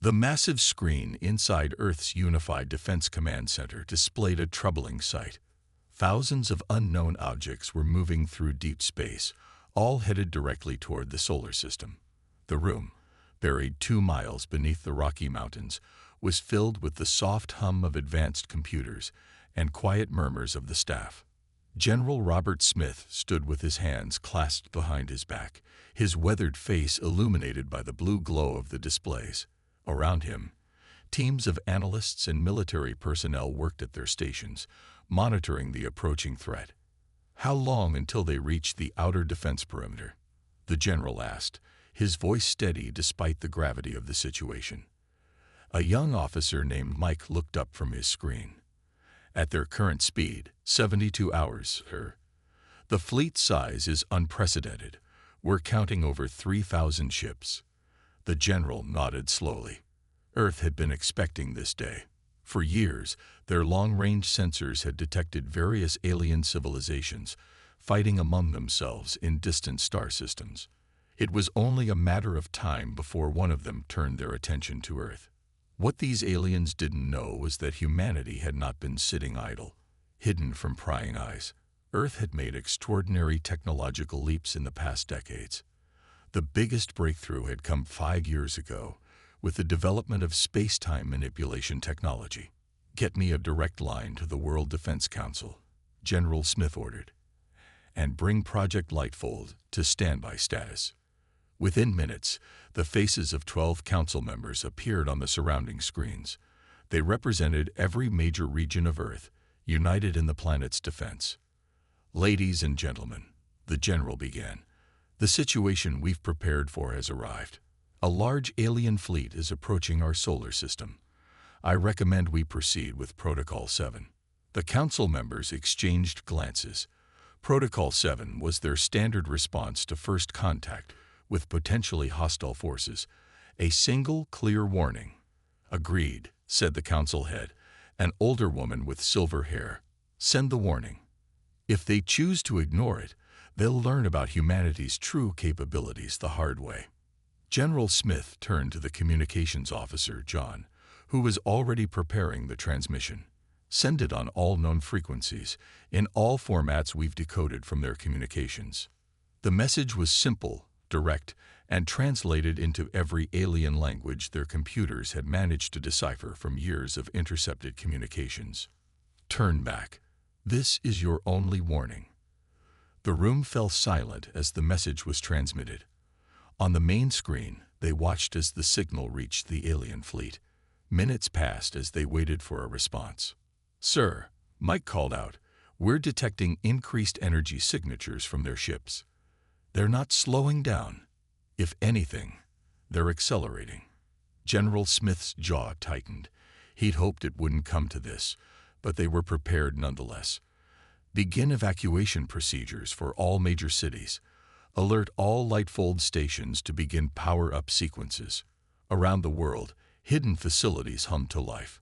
The massive screen inside Earth's Unified Defense Command Center displayed a troubling sight. Thousands of unknown objects were moving through deep space, all headed directly toward the solar system. The room, buried 2 miles beneath the Rocky Mountains, was filled with the soft hum of advanced computers and quiet murmurs of the staff. General Robert Smith stood with his hands clasped behind his back, his weathered face illuminated by the blue glow of the displays. Around him, teams of analysts and military personnel worked at their stations, monitoring the approaching threat. "How long until they reach the outer defense perimeter?" the general asked, his voice steady despite the gravity of the situation. A young officer named Mike looked up from his screen. "At their current speed, 72 hours, sir. The fleet size is unprecedented. We're counting over 3,000 ships." The general nodded slowly. Earth had been expecting this day. For years, their long-range sensors had detected various alien civilizations, fighting among themselves in distant star systems. It was only a matter of time before one of them turned their attention to Earth. What these aliens didn't know was that humanity had not been sitting idle, hidden from prying eyes. Earth had made extraordinary technological leaps in the past decades. The biggest breakthrough had come 5 years ago, with the development of space-time manipulation technology. "Get me a direct line to the World Defense Council," General Smith ordered, "and bring Project Lightfold to standby status." Within minutes, the faces of 12 council members appeared on the surrounding screens. They represented every major region of Earth, united in the planet's defense. "Ladies and gentlemen," the general began, "the situation we've prepared for has arrived. A large alien fleet is approaching our solar system. I recommend we proceed with Protocol 7. The council members exchanged glances. Protocol 7 was their standard response to first contact with potentially hostile forces. A single clear warning. "Agreed," said the council head, an older woman with silver hair. "Send the warning. If they choose to ignore it, they'll learn about humanity's true capabilities the hard way." General Smith turned to the communications officer, John, who was already preparing the transmission. "Send it on all known frequencies, in all formats we've decoded from their communications." The message was simple, direct, and translated into every alien language their computers had managed to decipher from years of intercepted communications. "Turn back. This is your only warning." The room fell silent as the message was transmitted. On the main screen, they watched as the signal reached the alien fleet. Minutes passed as they waited for a response. "Sir," Mike called out, "we're detecting increased energy signatures from their ships. They're not slowing down. If anything, they're accelerating." General Smith's jaw tightened. He'd hoped it wouldn't come to this, but they were prepared nonetheless. "Begin evacuation procedures for all major cities. Alert all Lightfold stations to begin power-up sequences." Around the world, hidden facilities hummed to life.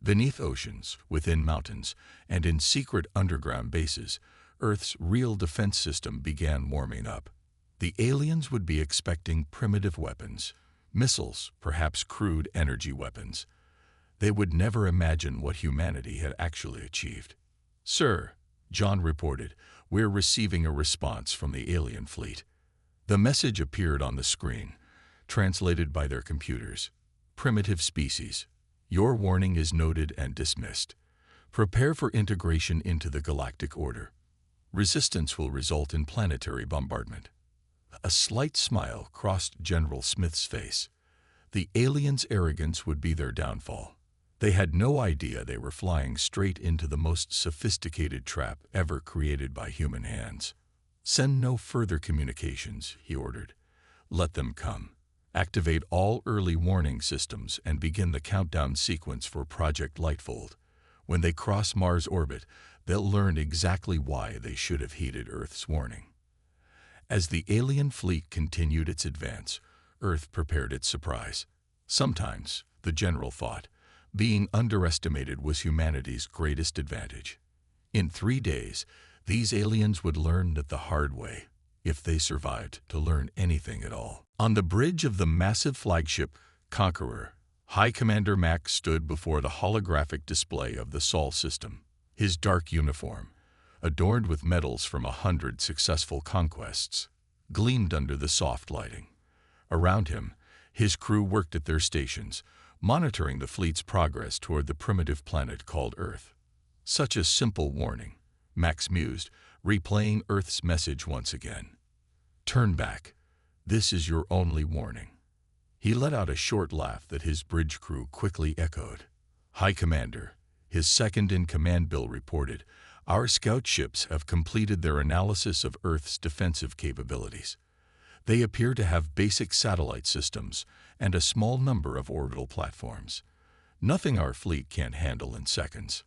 Beneath oceans, within mountains, and in secret underground bases, Earth's real defense system began warming up. The aliens would be expecting primitive weapons, missiles, perhaps crude energy weapons. They would never imagine what humanity had actually achieved. "Sir," John reported, "we're receiving a response from the alien fleet." The message appeared on the screen, translated by their computers. "Primitive species. Your warning is noted and dismissed. Prepare for integration into the galactic order. Resistance will result in planetary bombardment." A slight smile crossed General Smith's face. The aliens' arrogance would be their downfall. They had no idea they were flying straight into the most sophisticated trap ever created by human hands. "Send no further communications," he ordered. "Let them come. Activate all early warning systems and begin the countdown sequence for Project Lightfold. When they cross Mars' orbit, they'll learn exactly why they should have heeded Earth's warning." As the alien fleet continued its advance, Earth prepared its surprise. Sometimes, the general thought, being underestimated was humanity's greatest advantage. In 3 days, these aliens would learn that the hard way, if they survived to learn anything at all. On the bridge of the massive flagship Conqueror, High Commander Max stood before the holographic display of the Sol system. His dark uniform, adorned with medals from 100 successful conquests, gleamed under the soft lighting. Around him, his crew worked at their stations, monitoring the fleet's progress toward the primitive planet called Earth. Such a simple warning, Max mused, replaying Earth's message once again. Turn back. This is your only warning. He let out a short laugh that his bridge crew quickly echoed. High Commander, his second-in-command Bill reported, our scout ships have completed their analysis of Earth's defensive capabilities. They appear to have basic satellite systems and a small number of orbital platforms. Nothing our fleet can't handle in seconds.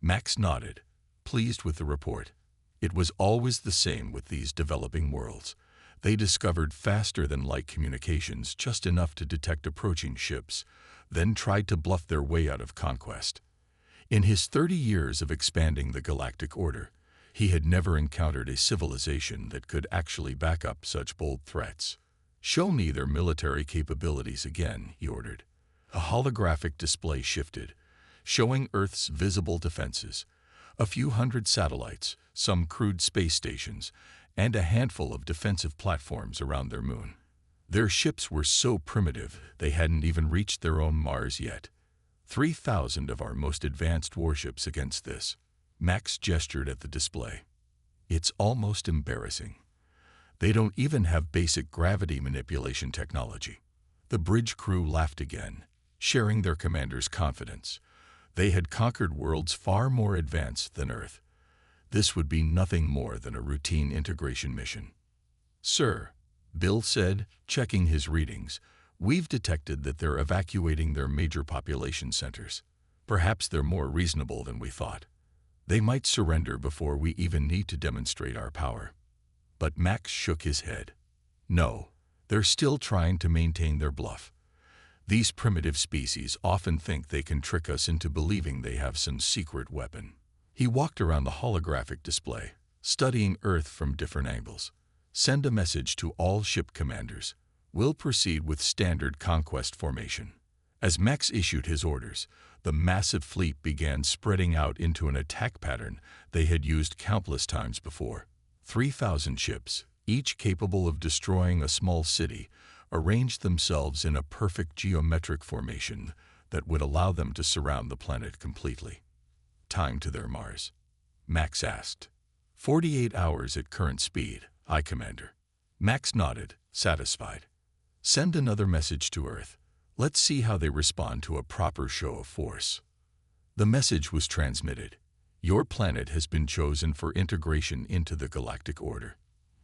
Max nodded, pleased with the report. It was always the same with these developing worlds. They discovered faster-than-light communications just enough to detect approaching ships, then tried to bluff their way out of conquest. In his 30 years of expanding the galactic order, he had never encountered a civilization that could actually back up such bold threats. Show me their military capabilities again, he ordered. A holographic display shifted, showing Earth's visible defenses, a few hundred satellites, some crude space stations, and a handful of defensive platforms around their moon. Their ships were so primitive they hadn't even reached their own Mars yet. 3,000 of our most advanced warships against this. Max gestured at the display. It's almost embarrassing. They don't even have basic gravity manipulation technology. The bridge crew laughed again, sharing their commander's confidence. They had conquered worlds far more advanced than Earth. This would be nothing more than a routine integration mission. Sir, Bill said, checking his readings, we've detected that they're evacuating their major population centers. Perhaps they're more reasonable than we thought. They might surrender before we even need to demonstrate our power. But Max shook his head. No, they're still trying to maintain their bluff. These primitive species often think they can trick us into believing they have some secret weapon. He walked around the holographic display, studying Earth from different angles. Send a message to all ship commanders. We'll proceed with standard conquest formation. As Max issued his orders, the massive fleet began spreading out into an attack pattern they had used countless times before. 3,000 ships, each capable of destroying a small city, arranged themselves in a perfect geometric formation that would allow them to surround the planet completely. Time to their Mars? Max asked. 48 hours at current speed, High Commander. Max nodded, satisfied. Send another message to Earth. Let's see how they respond to a proper show of force. The message was transmitted. Your planet has been chosen for integration into the galactic order.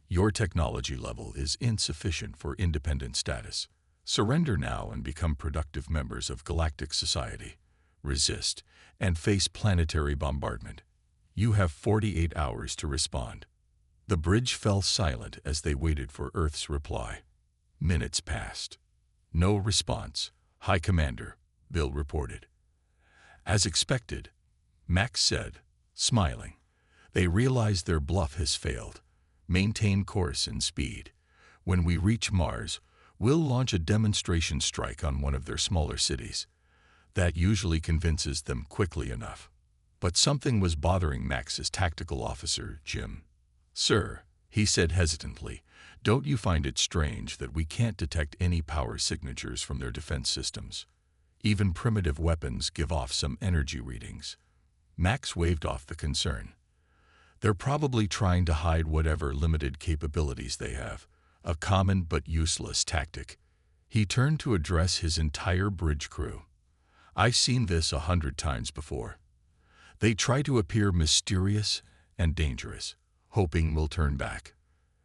Your technology level is insufficient for independent status. Surrender now and become productive members of galactic society. Resist, and face planetary bombardment. You have 48 hours to respond. The bridge fell silent as they waited for Earth's reply. Minutes passed. No response, High Commander, Bill reported. As expected, Max said, smiling. They realize their bluff has failed. Maintain course and speed. When we reach Mars, we'll launch a demonstration strike on one of their smaller cities. That usually convinces them quickly enough. But something was bothering Max's tactical officer, Jim. Sir, he said hesitantly, don't you find it strange that we can't detect any power signatures from their defense systems? Even primitive weapons give off some energy readings. Max waved off the concern. They're probably trying to hide whatever limited capabilities they have, a common but useless tactic. He turned to address his entire bridge crew. I've seen this 100 times before. They try to appear mysterious and dangerous, hoping we'll turn back.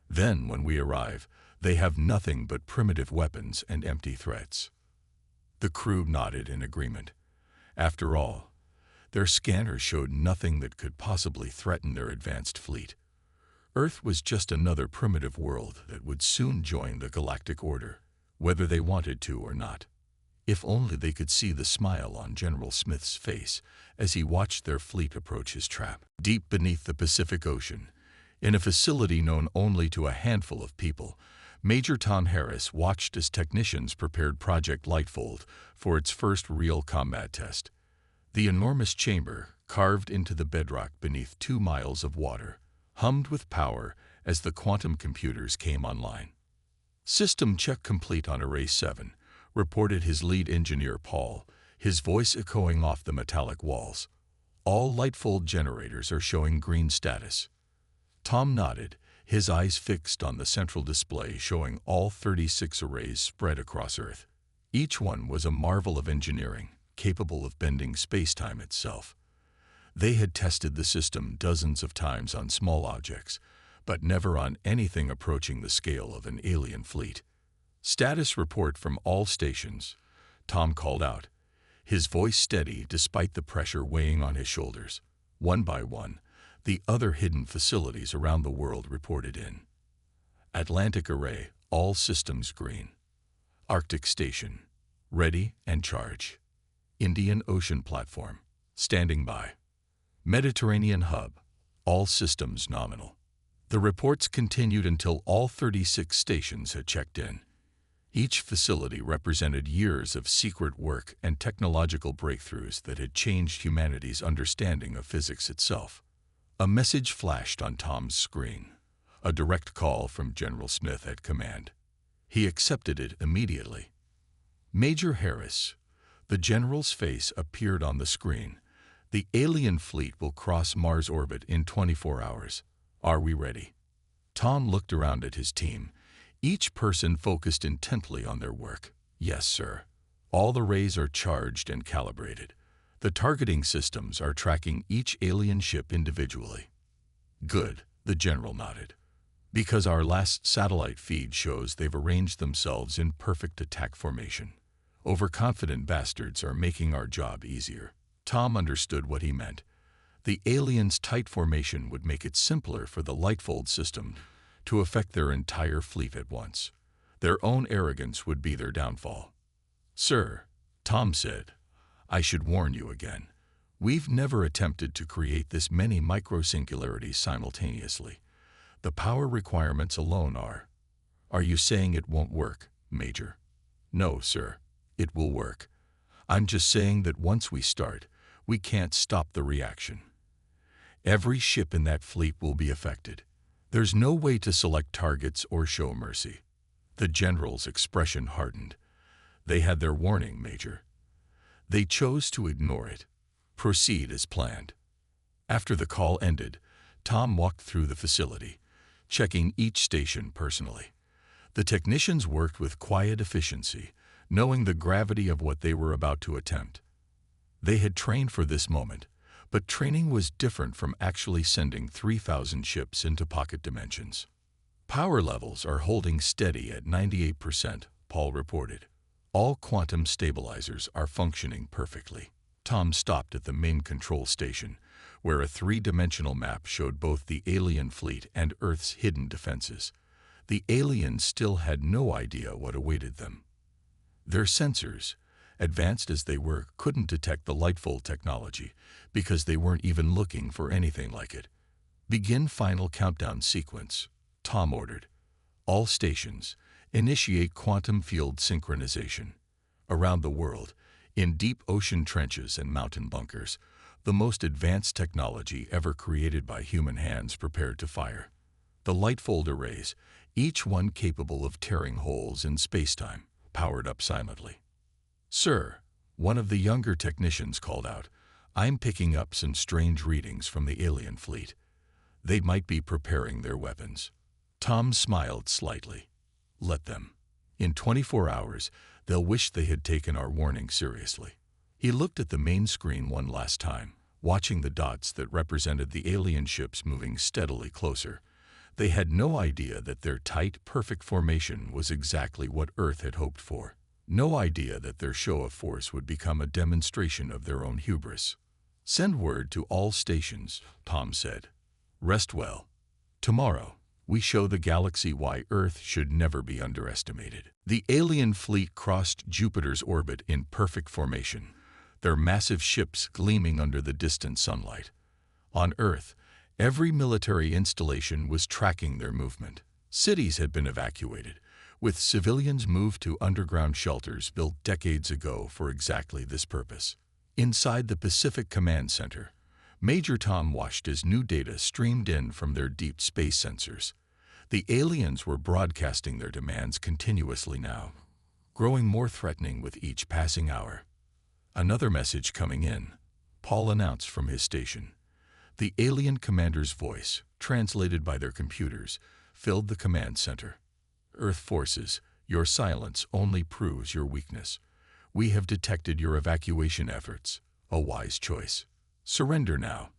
Then, when we arrive, they have nothing but primitive weapons and empty threats. The crew nodded in agreement. After all, their scanners showed nothing that could possibly threaten their advanced fleet. Earth was just another primitive world that would soon join the galactic order, whether they wanted to or not. If only they could see the smile on General Smith's face as he watched their fleet approach his trap. Deep beneath the Pacific Ocean, in a facility known only to a handful of people, Major Tom Harris watched as technicians prepared Project Lightfold for its first real combat test. The enormous chamber, carved into the bedrock beneath 2 miles of water, hummed with power as the quantum computers came online. "System check complete on Array 7, reported his lead engineer Paul, his voice echoing off the metallic walls. "All Lightfold generators are showing green status." Tom nodded, his eyes fixed on the central display showing all 36 arrays spread across Earth. Each one was a marvel of engineering, capable of bending space-time itself. They had tested the system dozens of times on small objects, but never on anything approaching the scale of an alien fleet. "Status report from all stations," Tom called out, his voice steady despite the pressure weighing on his shoulders. One by one, the other hidden facilities around the world reported in. Atlantic Array, all systems green. Arctic Station, ready and charge. Indian Ocean Platform, standing by. Mediterranean Hub, all systems nominal. The reports continued until all 36 stations had checked in. Each facility represented years of secret work and technological breakthroughs that had changed humanity's understanding of physics itself. A message flashed on Tom's screen, a direct call from General Smith at command. He accepted it immediately. "Major Harris," the general's face appeared on the screen. "The alien fleet will cross Mars orbit in 24 hours. Are we ready?" Tom looked around at his team, each person focused intently on their work. "Yes, sir. All the rays are charged and calibrated. The targeting systems are tracking each alien ship individually." "Good," the general nodded. "Because our last satellite feed shows they've arranged themselves in perfect attack formation. Overconfident bastards are making our job easier." Tom understood what he meant. The aliens' tight formation would make it simpler for the Lightfold system to affect their entire fleet at once. Their own arrogance would be their downfall. "Sir," Tom said, "I should warn you again. We've never attempted to create this many microsingularities simultaneously. The power requirements alone are." "Are you saying it won't work, Major?" "No, sir. It will work. I'm just saying that once we start, we can't stop the reaction. Every ship in that fleet will be affected. There's no way to select targets or show mercy." The general's expression hardened. "They had their warning, Major. They chose to ignore it. Proceed as planned." After the call ended, Tom walked through the facility, checking each station personally. The technicians worked with quiet efficiency, knowing the gravity of what they were about to attempt. They had trained for this moment, but training was different from actually sending 3,000 ships into pocket dimensions. "Power levels are holding steady at 98%, Paul reported. "All quantum stabilizers are functioning perfectly." Tom stopped at the main control station, where a 3-dimensional map showed both the alien fleet and Earth's hidden defenses. The aliens still had no idea what awaited them. Their sensors, advanced as they were, couldn't detect the Lightfold technology because they weren't even looking for anything like it. "Begin final countdown sequence," Tom ordered. "All stations, initiate quantum field synchronization." Around the world, in deep ocean trenches and mountain bunkers, the most advanced technology ever created by human hands prepared to fire. The Lightfold arrays, each one capable of tearing holes in spacetime, powered up silently. "Sir," one of the younger technicians called out, "I'm picking up some strange readings from the alien fleet. They might be preparing their weapons." Tom smiled slightly. "Let them. In 24 hours, they'll wish they had taken our warning seriously." He looked at the main screen one last time, watching the dots that represented the alien ships moving steadily closer. They had no idea that their tight, perfect formation was exactly what Earth had hoped for. No idea that their show of force would become a demonstration of their own hubris. "Send word to all stations," Tom said. "Rest well. Tomorrow, we show the galaxy why Earth should never be underestimated." The alien fleet crossed Jupiter's orbit in perfect formation, their massive ships gleaming under the distant sunlight. On Earth, every military installation was tracking their movement. Cities had been evacuated, with civilians moved to underground shelters built decades ago for exactly this purpose. Inside the Pacific Command Center, Major Tom watched as new data streamed in from their deep space sensors. The aliens were broadcasting their demands continuously now, growing more threatening with each passing hour. Another message coming in, Paul announced from his station. The alien commander's voice, translated by their computers, filled the command center. Earth forces, your silence only proves your weakness. We have detected your evacuation efforts. A wise choice. Surrender now,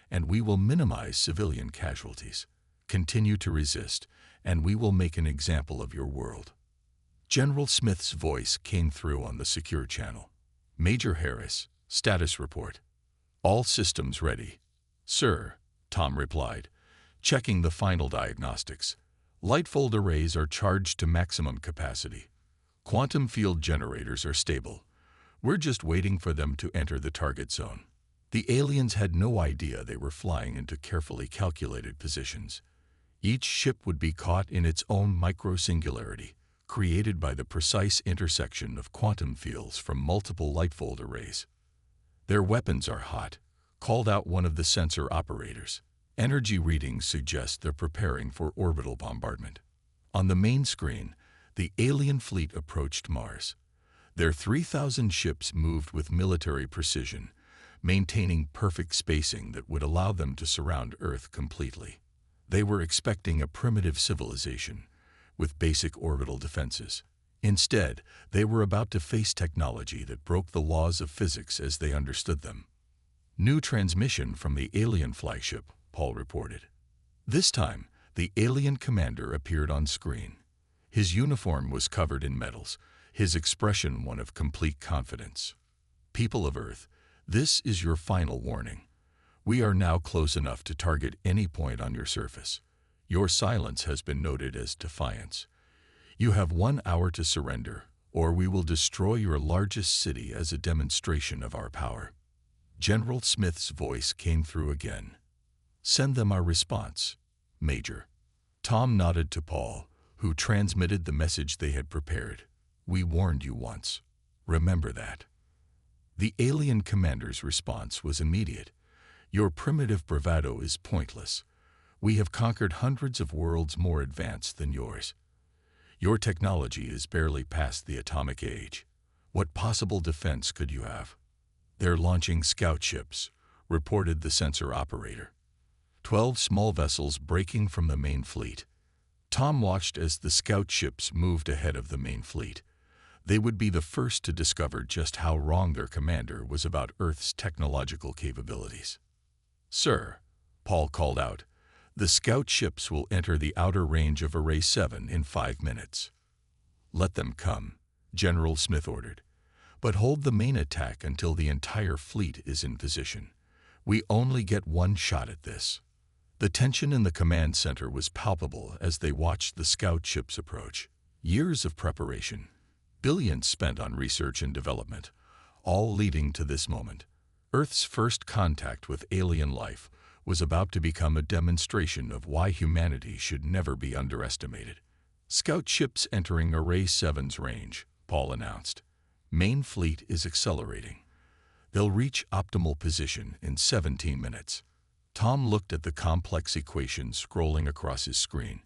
and we will minimize civilian casualties. Continue to resist, and we will make an example of your world. General Smith's voice came through on the secure channel. Major Harris, status report. All systems ready. Sir, Tom replied, checking the final diagnostics. Lightfold arrays are charged to maximum capacity. Quantum field generators are stable. We're just waiting for them to enter the target zone. The aliens had no idea they were flying into carefully calculated positions. Each ship would be caught in its own micro-singularity, created by the precise intersection of quantum fields from multiple Lightfold arrays. Their weapons are hot, called out one of the sensor operators. Energy readings suggest they're preparing for orbital bombardment. On the main screen, the alien fleet approached Mars. Their 3,000 ships moved with military precision, maintaining perfect spacing that would allow them to surround Earth completely. They were expecting a primitive civilization, with basic orbital defenses. Instead, they were about to face technology that broke the laws of physics as they understood them. New transmission from the alien flagship, Paul reported. This time, the alien commander appeared on screen. His uniform was covered in medals, his expression one of complete confidence. People of Earth, this is your final warning. We are now close enough to target any point on your surface. Your silence has been noted as defiance. You have 1 hour to surrender, or we will destroy your largest city as a demonstration of our power. General Smith's voice came through again. Send them our response, Major. Tom nodded to Paul, who transmitted the message they had prepared. We warned you once. Remember that. The alien commander's response was immediate. Your primitive bravado is pointless. We have conquered hundreds of worlds more advanced than yours. Your technology is barely past the atomic age. What possible defense could you have? They're launching scout ships, reported the sensor operator. 12 small vessels breaking from the main fleet. Tom watched as the scout ships moved ahead of the main fleet. They would be the first to discover just how wrong their commander was about Earth's technological capabilities. Sir, Paul called out, the scout ships will enter the outer range of Array 7 in 5 minutes. Let them come, General Smith ordered. But hold the main attack until the entire fleet is in position. We only get one shot at this. The tension in the command center was palpable as they watched the scout ships approach. Years of preparation, billions spent on research and development, all leading to this moment. Earth's first contact with alien life was about to become a demonstration of why humanity should never be underestimated. Scout ships entering Array 7's range, Paul announced. Main fleet is accelerating. They'll reach optimal position in 17 minutes. Tom looked at the complex equations scrolling across his screen,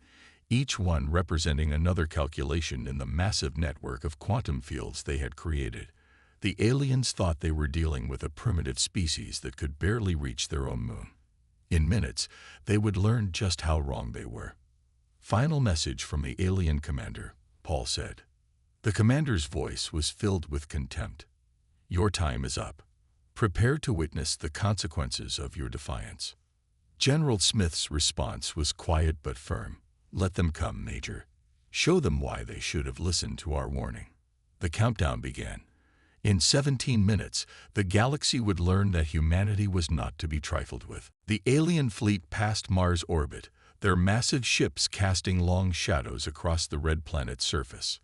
each one representing another calculation in the massive network of quantum fields they had created. The aliens thought they were dealing with a primitive species that could barely reach their own moon. In minutes, they would learn just how wrong they were. Final message from the alien commander, Paul said. The commander's voice was filled with contempt. Your time is up. Prepare to witness the consequences of your defiance. General Smith's response was quiet but firm. Let them come, Major. Show them why they should have listened to our warning. The countdown began. In 17 minutes, the galaxy would learn that humanity was not to be trifled with. The alien fleet passed Mars' orbit, their massive ships casting long shadows across the red planet's surface.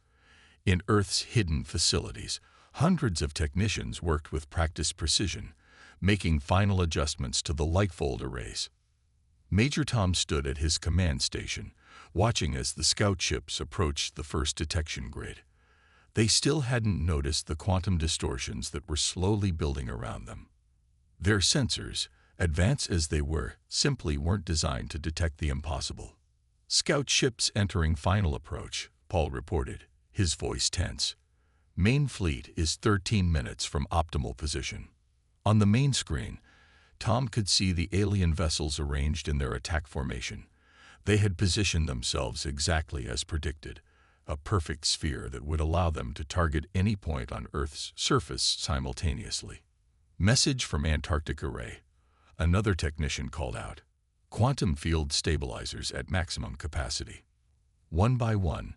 In Earth's hidden facilities, hundreds of technicians worked with practiced precision, making final adjustments to the Lightfold arrays. Major Tom stood at his command station, watching as the scout ships approached the first detection grid. They still hadn't noticed the quantum distortions that were slowly building around them. Their sensors, advanced as they were, simply weren't designed to detect the impossible. "Scout ships entering final approach," Paul reported, his voice tense. "Main fleet is 13 minutes from optimal position." On the main screen, Tom could see the alien vessels arranged in their attack formation. They had positioned themselves exactly as predicted, a perfect sphere that would allow them to target any point on Earth's surface simultaneously. "Message from Antarctic Array," another technician called out. "Quantum field stabilizers at maximum capacity." One by one,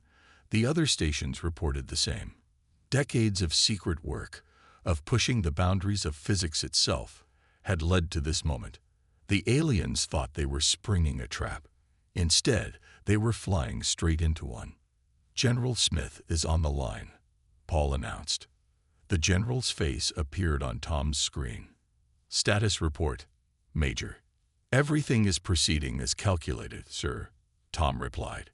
the other stations reported the same. Decades of secret work, of pushing the boundaries of physics itself, had led to this moment. The aliens thought they were springing a trap. Instead, they were flying straight into one. "General Smith is on the line," Paul announced. The general's face appeared on Tom's screen. "Status report, Major." "Everything is proceeding as calculated, sir," Tom replied.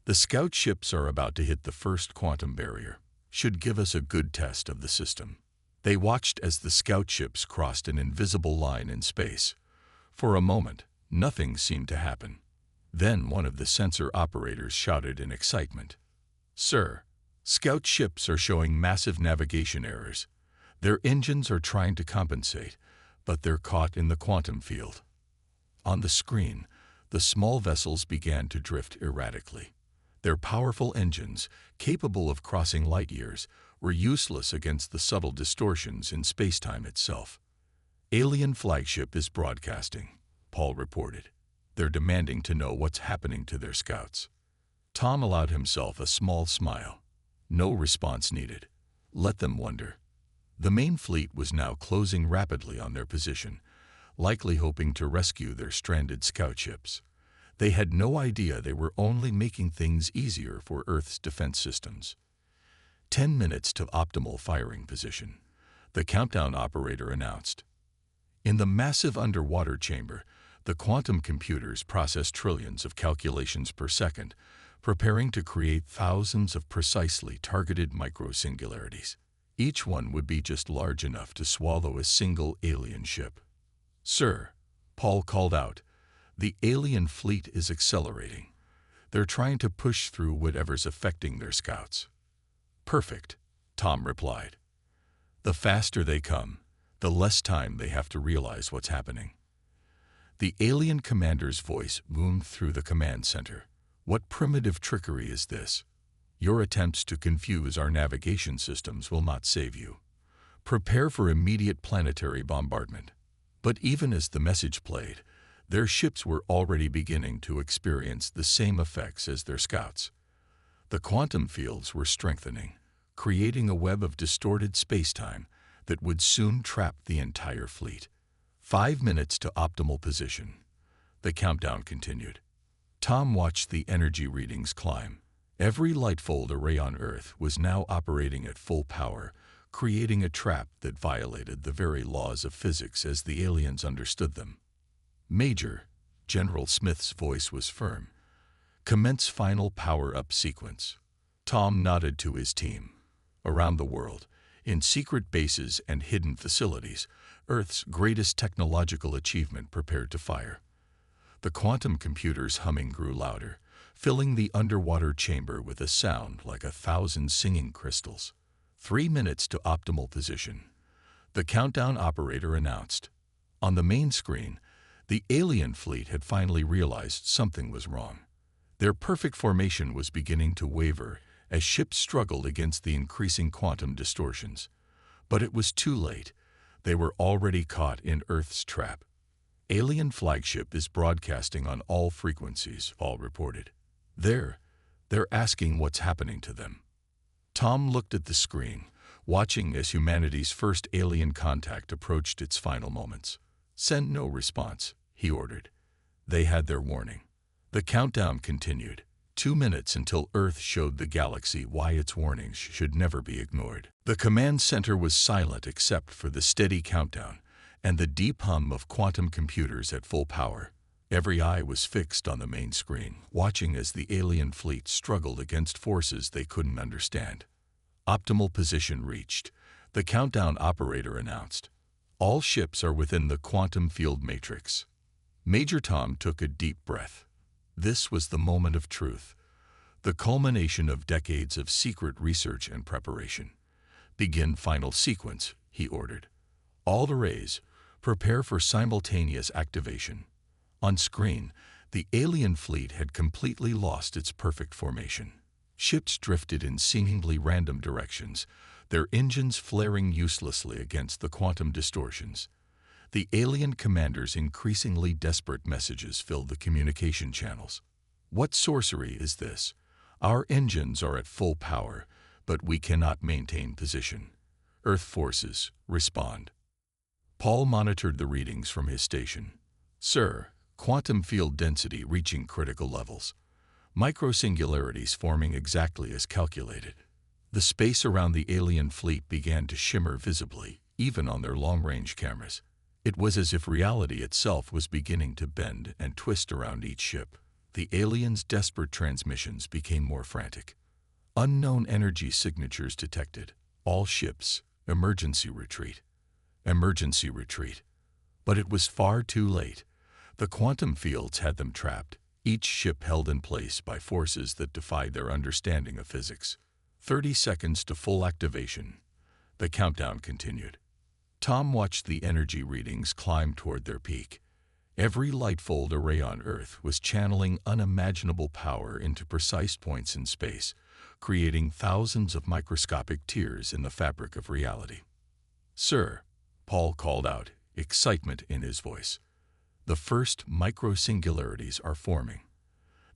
"The scout ships are about to hit the first quantum barrier. Should give us a good test of the system." They watched as the scout ships crossed an invisible line in space. For a moment, nothing seemed to happen. Then one of the sensor operators shouted in excitement, "Sir, scout ships are showing massive navigation errors. Their engines are trying to compensate, but they're caught in the quantum field." On the screen, the small vessels began to drift erratically. Their powerful engines, capable of crossing light years, were useless against the subtle distortions in spacetime itself. "Alien flagship is broadcasting," Paul reported. "They're demanding to know what's happening to their scouts." Tom allowed himself a small smile. No response needed. Let them wonder. The main fleet was now closing rapidly on their position, likely hoping to rescue their stranded scout ships. They had no idea they were only making things easier for Earth's defense systems. 10 minutes to optimal firing position, the countdown operator announced. In the massive underwater chamber, the quantum computers processed trillions of calculations per second, preparing to create thousands of precisely targeted microsingularities. Each one would be just large enough to swallow a single alien ship. "Sir," Paul called out, "the alien fleet is accelerating. They're trying to push through whatever's affecting their scouts." "Perfect," Tom replied. "The faster they come, the less time they have to realize what's happening." The alien commander's voice boomed through the command center. "What primitive trickery is this? Your attempts to confuse our navigation systems will not save you. Prepare for immediate planetary bombardment." But even as the message played, their ships were already beginning to experience the same effects as their scouts. The quantum fields were strengthening, creating a web of distorted spacetime that would soon trap the entire fleet. 5 minutes to optimal position. The countdown continued. Tom watched the energy readings climb. Every lightfold array on Earth was now operating at full power, creating a trap that violated the very laws of physics as the aliens understood them. "Major," General Smith's voice was firm, "commence final power-up sequence." Tom nodded to his team. Around the world, in secret bases and hidden facilities, Earth's greatest technological achievement prepared to fire. The quantum computer's humming grew louder, filling the underwater chamber with a sound like 1,000 singing crystals. 3 minutes to optimal position, the countdown operator announced. On the main screen, the alien fleet had finally realized something was wrong. Their perfect formation was beginning to waver as ships struggled against the increasing quantum distortions. But it was too late. They were already caught in Earth's trap. "Alien flagship is broadcasting on all frequencies," Paul reported. They're asking what's happening to them." Tom looked at the screen, watching as humanity's first alien contact approached its final moments. "Send no response," he ordered. They had their warning. The countdown continued. 2 minutes until Earth showed the galaxy why its warnings should never be ignored. The command center was silent except for the steady countdown and the deep hum of quantum computers at full power. Every eye was fixed on the main screen, watching as the alien fleet struggled against forces they couldn't understand. Optimal position reached. The countdown operator announced. All ships are within the quantum field matrix. Major Tom took a deep breath. This was the moment of truth, the culmination of decades of secret research and preparation. Begin final sequence, he ordered. All arrays, prepare for simultaneous activation. On screen, the alien fleet had completely lost its perfect formation. Ships drifted in seemingly random directions, their engines flaring uselessly against the quantum distortions. The alien commander's increasingly desperate messages filled the communication channels. What sorcery is this? Our engines are at full power, but we cannot maintain position. Earth forces, respond. Paul monitored the readings from his station. Sir, quantum field density reaching critical levels. Microsingularities forming exactly as calculated. The space around the alien fleet began to shimmer visibly, even on their long-range cameras. It was as if reality itself was beginning to bend and twist around each ship. The aliens' desperate transmissions became more frantic. Unknown energy signatures detected. All ships, emergency retreat. Emergency retreat. But it was far too late. The quantum fields had them trapped, each ship held in place by forces that defied their understanding of physics. 30 seconds to full activation. The countdown continued. Tom watched the energy readings climb toward their peak. Every light-fold array on Earth was channeling unimaginable power into precise points in space, creating thousands of microscopic tears in the fabric of reality. Sir, Paul called out, excitement in his voice. The first microsingularities are forming.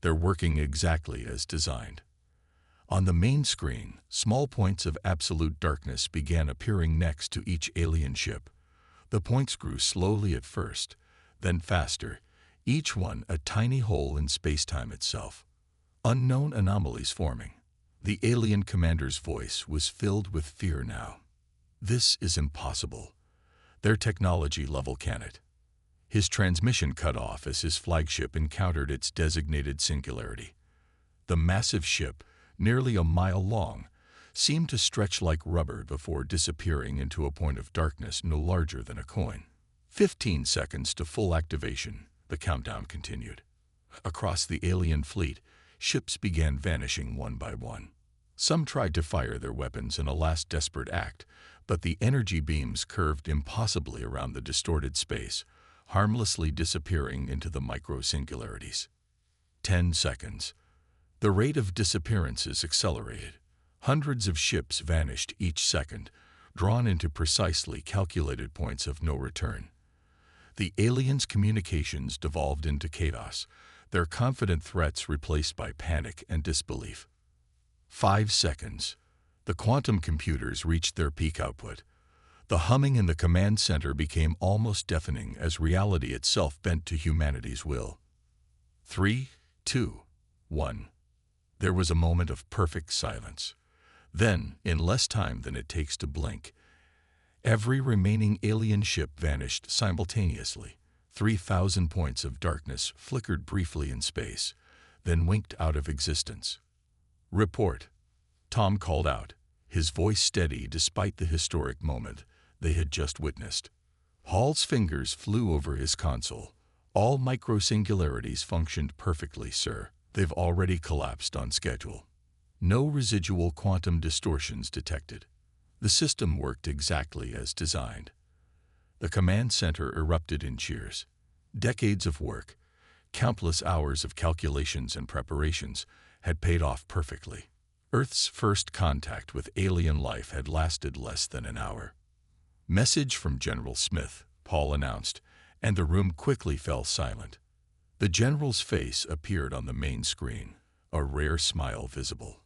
They're working exactly as designed. On the main screen, small points of absolute darkness began appearing next to each alien ship. The points grew slowly at first, then faster, each one a tiny hole in space-time itself. Unknown anomalies forming. The alien commander's voice was filled with fear now. This is impossible. Their technology level can it. His transmission cut off as his flagship encountered its designated singularity. The massive ship, nearly a mile long, seemed to stretch like rubber before disappearing into a point of darkness no larger than a coin. 15 seconds to full activation, the countdown continued. Across the alien fleet, ships began vanishing one by one. Some tried to fire their weapons in a last desperate act, but the energy beams curved impossibly around the distorted space, harmlessly disappearing into the microsingularities. 10 seconds. The rate of disappearances accelerated. Hundreds of ships vanished each second, drawn into precisely calculated points of no return. The aliens' communications devolved into chaos, their confident threats replaced by panic and disbelief. 5 seconds. The quantum computers reached their peak output. The humming in the command center became almost deafening as reality itself bent to humanity's will. 3, 2, 1. There was a moment of perfect silence. Then, in less time than it takes to blink, every remaining alien ship vanished simultaneously. 3,000 points of darkness flickered briefly in space, then winked out of existence. Report, Tom called out, his voice steady despite the historic moment they had just witnessed. Hall's fingers flew over his console. All microsingularities functioned perfectly, sir. They've already collapsed on schedule. No residual quantum distortions detected. The system worked exactly as designed. The command center erupted in cheers. Decades of work, countless hours of calculations and preparations had paid off perfectly. Earth's first contact with alien life had lasted less than an hour. Message from General Smith, Paul announced, and the room quickly fell silent. The general's face appeared on the main screen, a rare smile visible.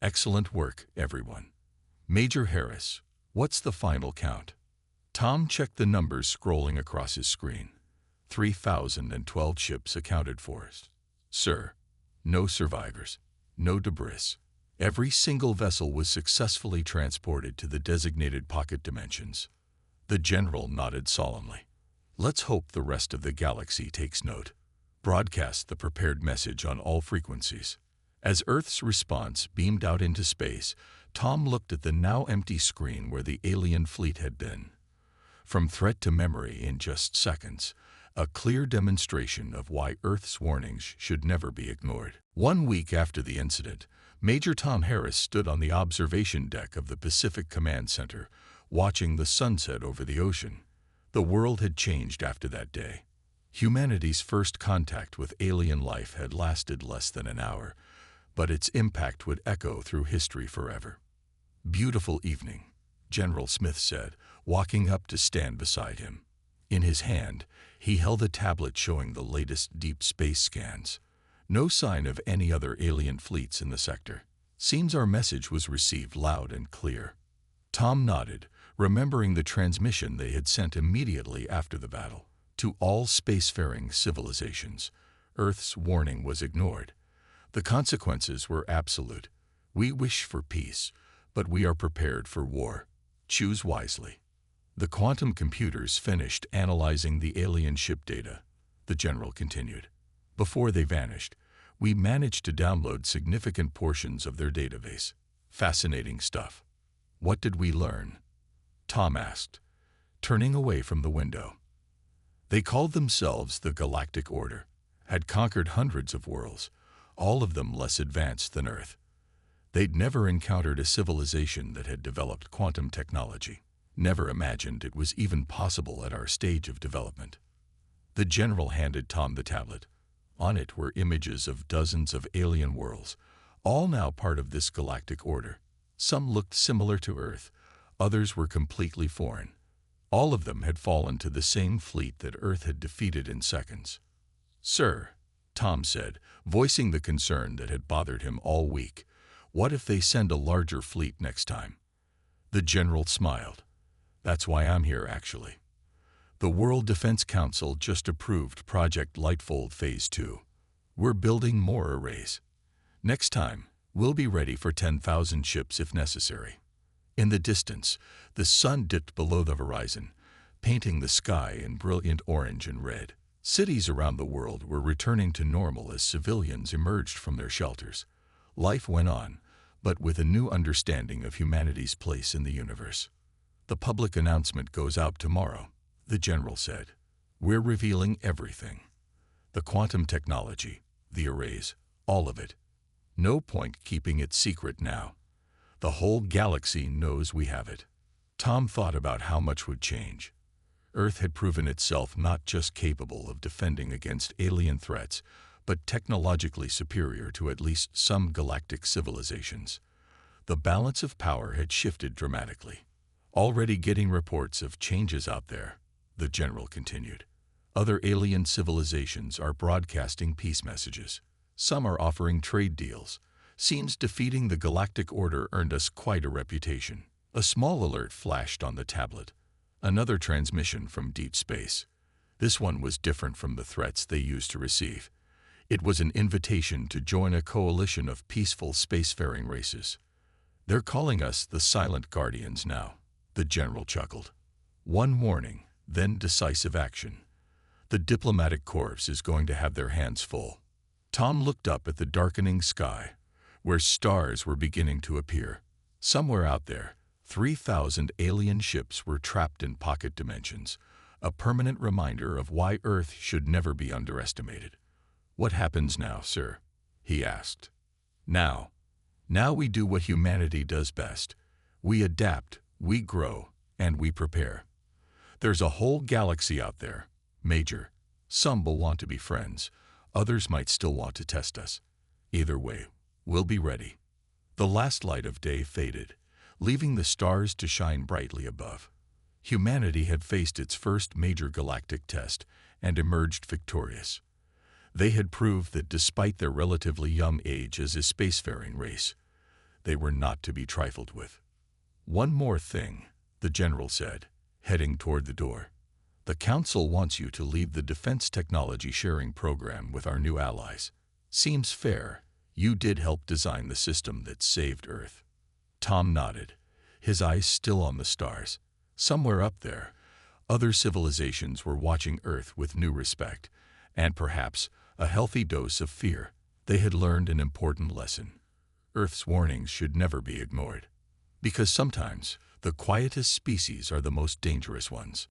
Excellent work, everyone. Major Harris, what's the final count? Tom checked the numbers scrolling across his screen. 3,012 ships accounted for. Sir, no survivors, no debris. Every single vessel was successfully transported to the designated pocket dimensions. The general nodded solemnly. Let's hope the rest of the galaxy takes note. broadcast the prepared message on all frequencies. As Earth's response beamed out into space, Tom looked at the now empty screen where the alien fleet had been. From threat to memory in just seconds, a clear demonstration of why Earth's warnings should never be ignored. 1 week after the incident, Major Tom Harris stood on the observation deck of the Pacific Command Center, watching the sunset over the ocean. The world had changed after that day. Humanity's first contact with alien life had lasted less than an hour, but its impact would echo through history forever. "Beautiful evening," General Smith said, walking up to stand beside him. In his hand, he held a tablet showing the latest deep space scans. No sign of any other alien fleets in the sector. "Seems our message was received loud and clear." Tom nodded, remembering the transmission they had sent immediately after the battle. To all spacefaring civilizations, Earth's warning was ignored. The consequences were absolute. "We wish for peace, but we are prepared for war. Choose wisely." The quantum computers finished analyzing the alien ship data, the general continued. "Before they vanished, we managed to download significant portions of their database. Fascinating stuff." "What did we learn?" Tom asked, turning away from the window. "They called themselves the Galactic Order, had conquered hundreds of worlds, all of them less advanced than Earth. They'd never encountered a civilization that had developed quantum technology, never imagined it was even possible at our stage of development." The general handed Tom the tablet. On it were images of dozens of alien worlds, all now part of this galactic order. Some looked similar to Earth, others were completely foreign. All of them had fallen to the same fleet that Earth had defeated in seconds. "Sir," Tom said, voicing the concern that had bothered him all week, "what if they send a larger fleet next time?" The general smiled. "That's why I'm here, actually. The World Defense Council just approved Project Lightfold Phase 2. We're building more arrays. Next time, we'll be ready for 10,000 ships if necessary." In the distance, the sun dipped below the horizon, painting the sky in brilliant orange and red. Cities around the world were returning to normal as civilians emerged from their shelters. Life went on, but with a new understanding of humanity's place in the universe. "The public announcement goes out tomorrow," the general said. "We're revealing everything. The quantum technology, the arrays, all of it. No point keeping it secret now. The whole galaxy knows we have it." Tom thought about how much would change. Earth had proven itself not just capable of defending against alien threats, but technologically superior to at least some galactic civilizations. The balance of power had shifted dramatically. "Already getting reports of changes out there," the general continued. "Other alien civilizations are broadcasting peace messages. Some are offering trade deals. Seems defeating the Galactic Order earned us quite a reputation." A small alert flashed on the tablet. Another transmission from deep space. This one was different from the threats they used to receive. It was an invitation to join a coalition of peaceful spacefaring races. "They're calling us the Silent Guardians now," the general chuckled. "One warning, then decisive action. The diplomatic corps is going to have their hands full." Tom looked up at the darkening sky, where stars were beginning to appear. Somewhere out there, 3,000 alien ships were trapped in pocket dimensions, a permanent reminder of why Earth should never be underestimated. "What happens now, sir?" he asked. Now we do what humanity does best. We adapt, we grow, and we prepare. There's a whole galaxy out there, Major. Some will want to be friends, others might still want to test us. Either way, we'll be ready." The last light of day faded, leaving the stars to shine brightly above. Humanity had faced its first major galactic test and emerged victorious. They had proved that despite their relatively young age as a spacefaring race, they were not to be trifled with. "One more thing," the general said, heading toward the door. "The Council wants you to lead the defense technology sharing program with our new allies. Seems fair. You did help design the system that saved Earth." Tom nodded, his eyes still on the stars. Somewhere up there, other civilizations were watching Earth with new respect, and perhaps a healthy dose of fear. They had learned an important lesson. Earth's warnings should never be ignored, because sometimes the quietest species are the most dangerous ones.